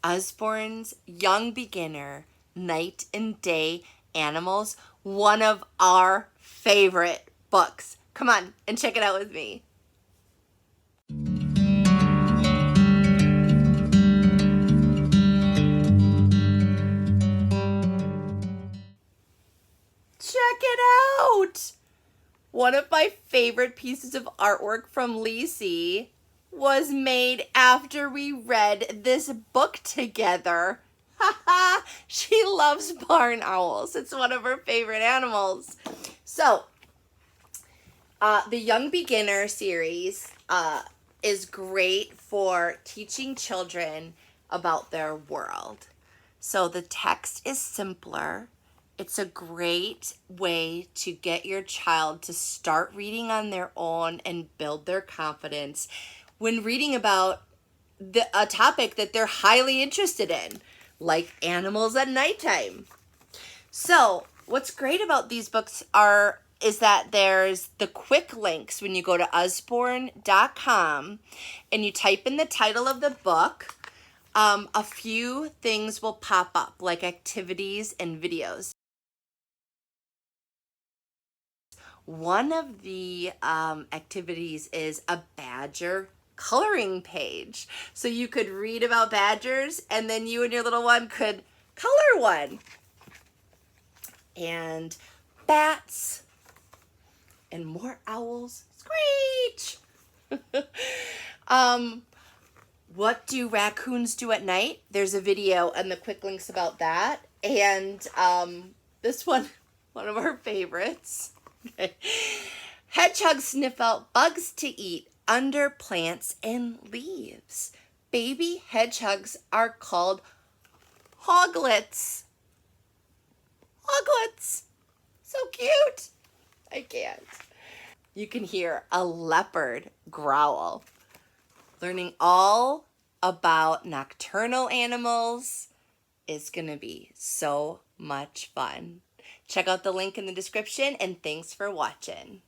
Usborne's Young Beginner, Night and Day Animals, one of our favorite books. Come on and check it out with me. Check it out! One of my favorite pieces of artwork from Lacey was made after we read this book together. Haha, she loves barn owls. It's one of her favorite animals. So, the Young Beginner series is great for teaching children about their world. So the text is simpler. It's a great way to get your child to start reading on their own and build their confidence when reading about a topic that they're highly interested in, like animals at nighttime. So what's great about these books is that there's the quick links when you go to usborne.com and you type in the title of the book. A few things will pop up, like activities and videos. One of the activities is a badger coloring page. So you could read about badgers and then you and your little one could color one. And bats and more owls screech. What do raccoons do at night? There's a video and the quick links about that. And this one of our favorites. Hedgehogs sniff out bugs to eat under plants and leaves. Baby hedgehogs are called hoglets. Hoglets. So cute. I can't. You can hear a leopard growl. Learning all about nocturnal animals is going to be so much fun. Check out the link in the description, and thanks for watching.